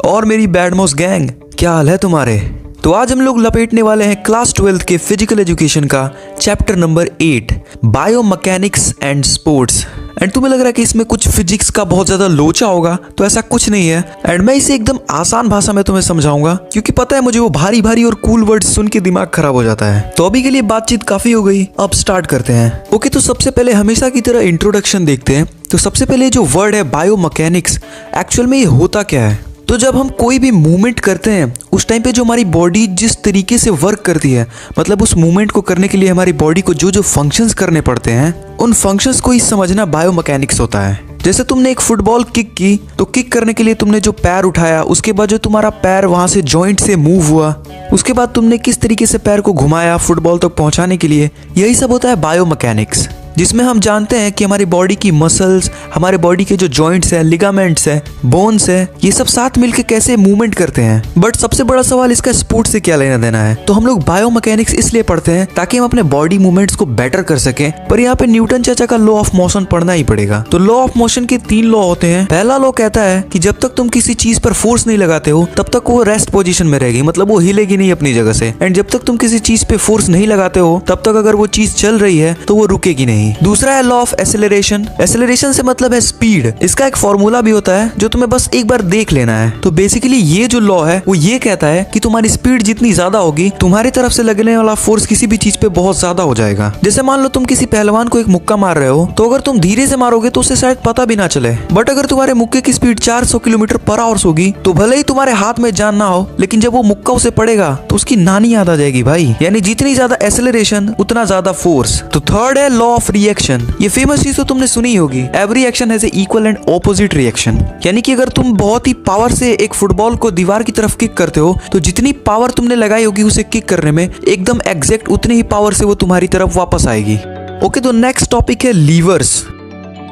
और मेरी बैडमॉस गैंग, क्या हाल है तुम्हारे। तो आज हम लोग लपेटने वाले हैं क्लास 12 के फिजिकल एजुकेशन का chapter number 8 biomechanics and sports. And तुम्हें लग रहा है कि इसमें कुछ फिजिक्स का बहुत ज्यादा लोचा होगा, तो ऐसा कुछ नहीं है। एंड मैं इसे एकदम आसान भाषा में तुम्हें समझाऊंगा, क्योंकि पता है मुझे वो भारी भारी और कूल वर्ड्स सुन के दिमाग खराब हो जाता है। तो अभी के लिए बातचीत काफी हो गई, अब स्टार्ट करते हैं। ओके, तो सबसे पहले हमेशा की तरह इंट्रोडक्शन देखते हैं। तो सबसे पहले जो वर्ड है बायोमैकेनिक्स, एक्चुअल में ये होता क्या है। तो जब हम कोई भी मूवमेंट करते हैं उस टाइम पे जो हमारी बॉडी जिस तरीके से वर्क करती है, मतलब उस मूवमेंट को करने के लिए हमारी बॉडी को जो जो फंक्शंस करने पड़ते हैं, उन फंक्शंस को ही समझना बायोमैकेनिक्स होता है। जैसे तुमने एक फुटबॉल किक की, तो किक करने के लिए तुमने जो पैर उठाया, उसके बाद जो तुम्हारा पैर वहां से जॉइंट से मूव हुआ, उसके बाद तुमने किस तरीके से पैर को घुमाया फुटबॉल तक पहुंचाने के लिए, यही सब होता है बायोमैकेनिक्स। जिसमें हम जानते हैं कि हमारी बॉडी की मसल्स, हमारे बॉडी के जो जॉइंट्स हैं, लिगामेंट्स हैं, बोन्स हैं, ये सब साथ मिलकर कैसे मूवमेंट करते हैं। बट सबसे बड़ा सवाल इसका स्पोर्ट्स से क्या लेना देना है। तो हम लोग बायोमैकेनिक्स इसलिए पढ़ते हैं ताकि हम अपने बॉडी मूवमेंट्स को बेटर कर सकें। पर यहाँ पे न्यूटन चाचा का लॉ ऑफ मोशन पढ़ना ही पड़ेगा। तो लॉ ऑफ मोशन के 3 लॉ होते हैं। पहला लॉ कहता है कि जब तक तुम किसी चीज पर फोर्स नहीं लगाते हो तब तक वो रेस्ट पोजिशन में रहेगी, मतलब वो हिलेगी नहीं अपनी जगह से। एंड जब तक तुम किसी चीज पे फोर्स नहीं लगाते हो तब तक अगर वो चीज चल रही है तो वो रुकेगी नहीं। दूसरा है लॉ ऑफ एक्सेलरेशन। एक्सेलरेशन से मतलब है स्पीड। इसका एक फॉर्मूला भी होता है जो तुम्हें बस एक बार देख लेना है। तो बेसिकली ये जो लॉ है वो ये कहता है कि तुम्हारी स्पीड जितनी ज्यादा होगी, तुम्हारी तरफ से लगने वाला फोर्स किसी भी चीज पे बहुत ज्यादा हो जाएगा। जैसे मान लो तुम किसी पहलवान को एक मुक्का मार रहे हो, तो अगर तुम धीरे से मारोगे तो उसे शायद पता भी ना चले। बट अगर तुम्हारे मुक्के की स्पीड 400 किलोमीटर पर आवर होगी, तो भले ही तुम्हारे हाथ में जान ना हो, लेकिन जब वो मुक्का उसे पड़ेगा तो उसकी नानी याद आ जाएगी भाई। यानी जितनी ज्यादा एक्सेलरेशन उतना ज्यादा फोर्स। तो थर्ड है लॉ ऑफ रिएक्शन। ये फेमस चीज तो तुमने सुनी होगी, every action has a equal and opposite reaction. यानी कि अगर तुम बहुत ही पावर से एक फुटबॉल को दीवार की तरफ किक करते हो, तो जितनी पावर तुमने लगाई होगी उसे किक करने में, एकदम एग्जैक्ट उतनी ही पावर से वो तुम्हारी तरफ वापस आएगी। ओके, तो नेक्स्ट टॉपिक है लीवर्स।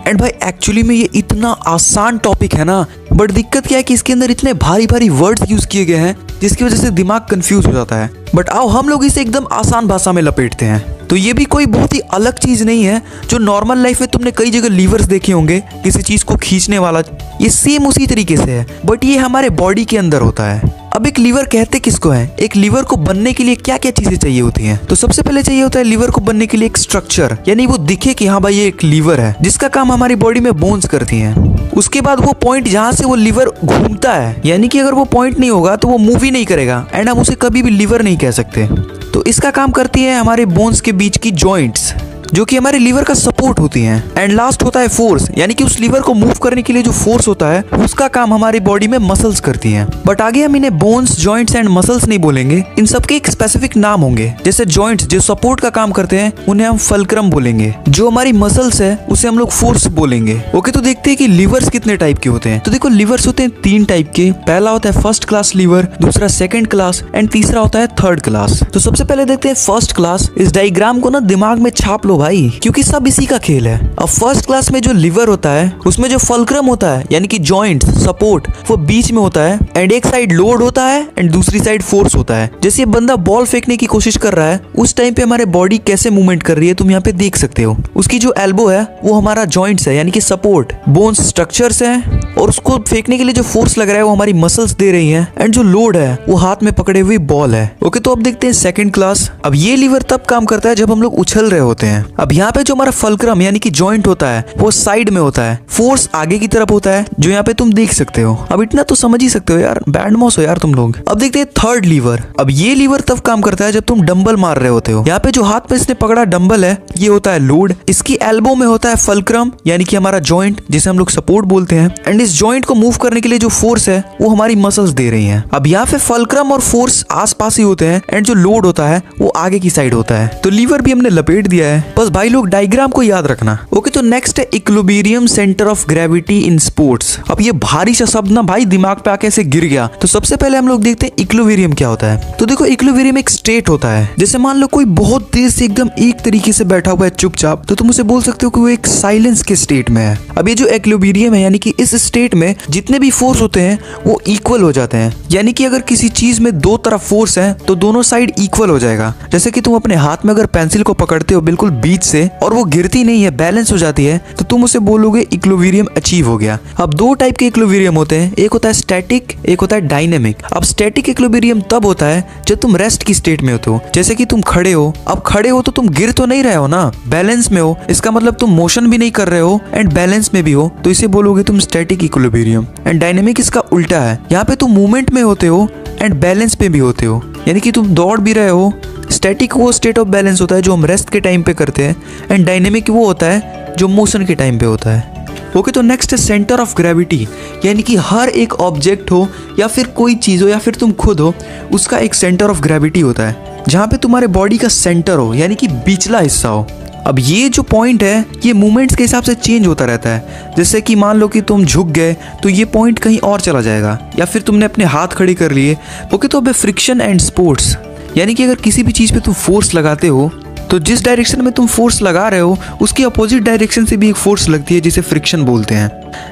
एंड भाई एक्चुअली में ये इतना आसान टॉपिक है ना, बट दिक्कत क्या है कि इसके अंदर इतने भारी भारी वर्ड्स यूज किए गए हैं जिसकी वजह से दिमाग कंफ्यूज हो जाता है। बट आओ हम लोग इसे एकदम आसान भाषा में लपेटते हैं। तो ये भी कोई बहुत ही अलग चीज नहीं है। जो नॉर्मल लाइफ में तुमने कई जगह लीवर्स देखे होंगे, किसी चीज को खींचने वाला, ये सेम उसी तरीके से है, बट ये हमारे बॉडी के अंदर होता है। अब एक लीवर कहते किसको है? एक लीवर को बनने के लिए क्या क्या चीजें चाहिए होती हैं? तो सबसे पहले चाहिए होता है लीवर को बनने के लिए एक स्ट्रक्चर, यानी वो दिखे कि हाँ भाई ये एक लीवर है, जिसका काम हमारी बॉडी में बोन्स करती हैं। उसके बाद वो पॉइंट जहां से वो लीवर घूमता है, यानी कि अगर वो पॉइंट नहीं होगा तो वो मूव ही नहीं करेगा, एंड हम उसे कभी भी लीवर नहीं कह सकते। तो इसका काम करती है हमारे बोन्स के बीच की जॉइंट्स, जो कि हमारे लीवर का सपोर्ट होती हैं। एंड लास्ट होता है फोर्स, यानी कि उस लीवर को मूव करने के लिए जो फोर्स होता है उसका काम हमारी बॉडी में मसल्स करती हैं। बट आगे हम इन्हें बोन्स, जॉइंट्स एंड मसल्स नहीं बोलेंगे, इन सबके एक स्पेसिफिक नाम होंगे। जैसे जॉइंट्स जो सपोर्ट का काम करते हैं उन्हें हम फल्क्रम बोलेंगे, जो हमारी मसल्स है उसे हम लोग फोर्स बोलेंगे। ओके, तो देखते हैं कि लीवर्स कितने टाइप के होते हैं। तो देखो लीवर्स होते हैं 3 टाइप के। पहला होता है फर्स्ट क्लास लीवर, दूसरा सेकंड क्लास एंड तीसरा होता है थर्ड क्लास। तो सबसे पहले देखते हैं फर्स्ट क्लास। इस डायग्राम को ना दिमाग में छाप लो भाई, क्योंकि सब इसी का खेल है। अब फर्स्ट क्लास में जो लीवर होता है उसमें जो फल्क्रम होता है, यानी कि जॉइंट सपोर्ट, वो बीच में होता है। एंड एक साइड लोड होता है एंड दूसरी साइड फोर्स होता है। जैसे ये बंदा बॉल फेंकने की कोशिश कर रहा है, उस टाइम पे हमारे बॉडी कैसे मूवमेंट कर रही है तुम यहाँ पे देख सकते हो। उसकी जो एल्बो है वो हमारा जॉइंट्स है, यानी कि सपोर्ट, बोन्स स्ट्रक्चर्स है, और उसको फेंकने के लिए जो फोर्स लग रहा है वो हमारी मसल्स दे रही है, एंड जो लोड है वो हाथ में पकड़े हुए बॉल है। ओके, तो अब देखते हैं सेकंड क्लास। अब ये लीवर तब काम करता है जब हम लोग उछल रहे होते हैं। अब यहाँ पे जो हमारा फल्क्रम यानी कि जॉइंट होता है वो साइड में होता है, फोर्स आगे की तरफ होता है, जो यहाँ पे तुम देख सकते हो। अब इतना तो समझ ही सकते हो यार, बैडमॉस हो यार तुम लोग। अब देखते हैं थर्ड लीवर। अब ये लीवर तब काम करता है जब तुम डंबल मार रहे होते हो। यहाँ पे जो हाथ में इसने पकड़ा डंबल है ये होता है लोड, इसकी एल्बो में होता है फल्क्रम यानी कि हमारा जॉइंट, जिसे हम लोग सपोर्ट बोलते हैं, एंड इस जॉइंट को मूव करने के लिए जो फोर्स है वो हमारी मसल्स दे रही हैं। अब यहाँ पे फल्क्रम और फोर्स आसपास ही होते हैं, एंड जो लोड होता है वो आगे की साइड होता है। तो लीवर भी हमने लपेट दिया है, बस भाई लोग डायग्राम को याद रखना। ओके, तो नेक्स्ट है equilibrium centre of gravity in sports. अब ये भारी सा शब्द ना भाई दिमाग पे आके ऐसे गिर गया। तो सबसे पहले हम लोग देखते हैं इक्विलिब्रियम क्या होता है। तो देखो इक्विलिब्रियम एक स्टेट होता है। जैसे मान लो कोई बहुत देर से एकदम एक तरीके से बैठा हुआ है चुपचाप, तो तुम उसे बोल सकते हो कि वो एक साइलेंस के स्टेट में है। अब ये जो इक्विलिब्रियम है, यानी कि इस स्टेट में जितने भी फोर्स होते हैं वो इक्वल हो जाते हैं। यानी कि अगर किसी चीज में दो तरफ फोर्स है तो दोनों साइड इक्वल हो जाएगा। जैसे कि तुम अपने हाथ में अगर पेंसिल को पकड़ते हो बिल्कुल बीच से और वो गिरती नहीं है, बैलेंस हो जाती है, तो तुम उसे बोलोगे इक्विलिब्रियम अचीव हो गया। अब दो टाइप के इक्विलिब्रियम होते हैं, एक होता है स्टैटिक, एक होता है डायनेमिक। अब स्टैटिक इक्विलिब्रियम तब होता है जब तुम रेस्ट की स्टेट में होते हो, जैसे कि तुम खड़े हो। अब खड़े हो तो तुम गिर तो नहीं रहे हो ना, बैलेंस में हो, इसका मतलब तुम मोशन भी नहीं कर रहे हो एंड बैलेंस में भी हो, तो इसे बोलोगे तुम स्टैटिक इक्विलिब्रियम। एंड डायनेमिक इसका उल्टा है, यहाँ पे तुम मूवमेंट में होते हो एंड बैलेंस पे भी होते हो, यानी कि तुम दौड़ भी रहे हो। स्टैटिक वो स्टेट ऑफ बैलेंस होता है जो हम रेस्ट के टाइम पे करते हैं, एंड डायनेमिक वो होता है जो मोशन के टाइम पे होता है। ओके, तो नेक्स्ट है सेंटर ऑफ ग्रेविटी, यानी कि हर एक ऑब्जेक्ट हो या फिर कोई चीज़ हो या फिर तुम खुद हो, उसका एक सेंटर ऑफ ग्रेविटी होता है जहाँ पे तुम्हारे बॉडी का सेंटर हो, यानी कि बीचला हिस्सा हो। अब ये जो पॉइंट है ये मूवमेंट्स के हिसाब से चेंज होता रहता है। जैसे कि मान लो कि तुम झुक गए तो ये पॉइंट कहीं और चला जाएगा, या फिर तुमने अपने हाथ खड़ी कर लिए। ओके, तो अब फ्रिक्शन एंड स्पोर्ट्स, यानी कि अगर किसी भी चीज़ पे तुम फोर्स लगाते हो तो जिस डायरेक्शन में तुम फोर्स लगा रहे हो उसकी अपोजिट डायरेक्शन से भी एक फोर्स लगती है, जिसे फ्रिक्शन बोलते हैं।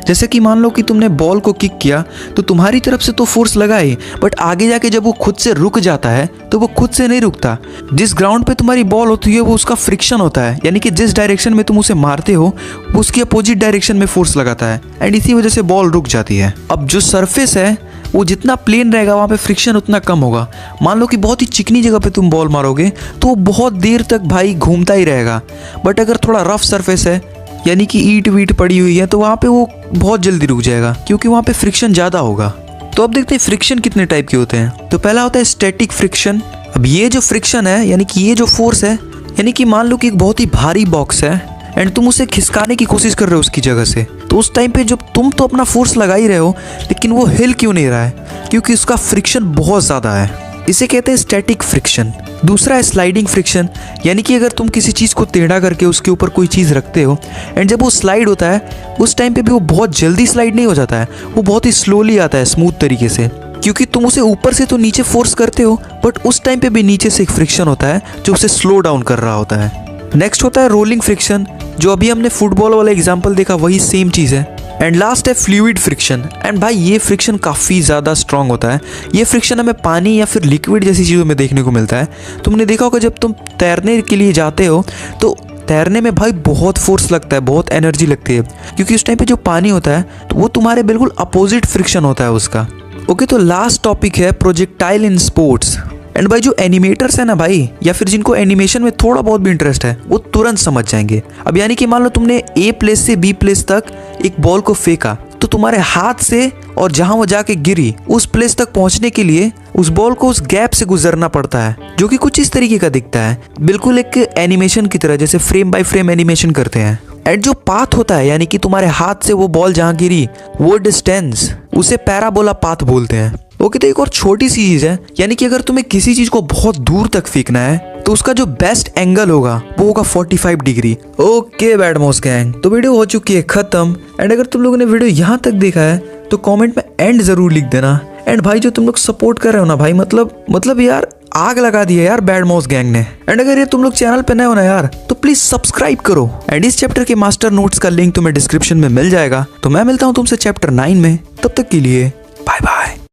जैसे कि मान लो कि तुमने बॉल को किक किया तो तुम्हारी तरफ से तो फोर्स लगा ही, बट आगे जाके जब वो खुद से रुक जाता है तो वो खुद से नहीं रुकता। जिस ग्राउंड पे तुम्हारी बॉल होती है वो उसका फ्रिक्शन होता है, यानी कि जिस डायरेक्शन में तुम उसे मारते हो वो उसकी अपोजिट डायरेक्शन में फोर्स लगाता है, एंड इसी वजह से बॉल रुक जाती है। अब जो सरफेस है वो जितना प्लेन रहेगा वहाँ पे फ्रिक्शन उतना कम होगा। मान लो कि बहुत ही चिकनी जगह पे तुम बॉल मारोगे तो वो बहुत देर तक भाई घूमता ही रहेगा, बट अगर थोड़ा रफ सरफेस है, यानी कि ईंट वीट पड़ी हुई है, तो वहाँ पे वो बहुत जल्दी रुक जाएगा क्योंकि वहाँ पे फ्रिक्शन ज़्यादा होगा। तो अब देखते हैं फ्रिक्शन कितने टाइप के होते हैं। तो पहला होता है स्टैटिक फ्रिक्शन। अब ये जो फ्रिक्शन है, यानी कि ये जो फोर्स है, यानी कि मान लो कि एक बहुत ही भारी बॉक्स है एंड तुम उसे खिसकाने की कोशिश कर रहे हो उसकी जगह से, तो उस टाइम पे जब तुम तो अपना फोर्स लगा ही रहे हो लेकिन वो हिल क्यों नहीं रहा है, क्योंकि उसका फ्रिक्शन बहुत ज़्यादा है। इसे कहते हैं स्टैटिक फ्रिक्शन। दूसरा है स्लाइडिंग फ्रिक्शन, यानी कि अगर तुम किसी चीज़ को टेढ़ा करके उसके ऊपर कोई चीज़ रखते हो एंड जब वो स्लाइड होता है उस टाइम पे भी वो बहुत जल्दी स्लाइड नहीं हो जाता है, वो बहुत ही स्लोली आता है स्मूथ तरीके से, क्योंकि तुम उसे ऊपर से तो नीचे फोर्स करते हो बट उस टाइम पे भी नीचे से एक फ्रिक्शन होता है जो उसे स्लो डाउन कर रहा होता है। नेक्स्ट होता है रोलिंग फ्रिक्शन, जो अभी हमने फुटबॉल वाला एग्जाम्पल देखा वही सेम चीज़ है। एंड लास्ट है फ्लूइड फ्रिक्शन। एंड भाई ये फ्रिक्शन काफ़ी ज़्यादा स्ट्रॉन्ग होता है। ये फ्रिक्शन हमें पानी या फिर लिक्विड जैसी चीज़ों में देखने को मिलता है। तुमने देखा होगा जब तुम तैरने के लिए जाते हो तो तैरने में भाई बहुत फोर्स लगता है, बहुत एनर्जी लगती है, क्योंकि उस टाइम पे जो पानी होता है तो वो तुम्हारे बिल्कुल अपोजिट फ्रिक्शन होता है उसका। ओके, तो लास्ट टॉपिक है प्रोजेक्टाइल इन स्पोर्ट्स। एंड भाई जो एनिमेटर्स है ना भाई, या फिर जिनको एनिमेशन में थोड़ा बहुत भी इंटरेस्ट है, वो तुरंत समझ जाएंगे। अब यानी कि मान लो तुमने ए प्लेस से बी प्लेस तक एक बॉल को फेंका, तो तुम्हारे हाथ से और जहां वो जाके गिरी उस प्लेस तक पहुंचने के लिए उस बॉल को उस गैप से गुजरना पड़ता है, जो कि कुछ इस तरीके का दिखता है, बिल्कुल एक एनिमेशन की तरह, जैसे फ्रेम बाय फ्रेम एनिमेशन करते हैं। एंड जो पाथ होता है, यानी कि तुम्हारे हाथ से वो बॉल जहां गिरी वो डिस्टेंस, उसे पैराबोला पाथ बोलते हैं। ओके, तो एक और छोटी सी चीज है, यानी कि अगर तुम्हें किसी चीज को बहुत दूर तक फेंकना है तो उसका जो बेस्ट एंगल होगा वो होगा 45 डिग्री। ओके बैडमॉस गैंग, तो वीडियो हो चुकी है खत्म। एंड अगर तुम लोगों ने वीडियो यहाँ तक देखा है तो कमेंट में एंड जरूर लिख देना। एंड भाई जो तुम लोग सपोर्ट कर रहे हो ना भाई, मतलब यार आग लगा दी है यार बैडमॉस गैंग ने। एंड अगर ये तुम लोग चैनल पे नए हो ना यार, तो प्लीज सब्सक्राइब करो। एंड इस चैप्टर के मास्टर नोट्स का लिंक तुम्हें डिस्क्रिप्शन में मिल जाएगा। तो मैं मिलता हूँ तुमसे चैप्टर 9 में, तब तक के लिए बाय बाय।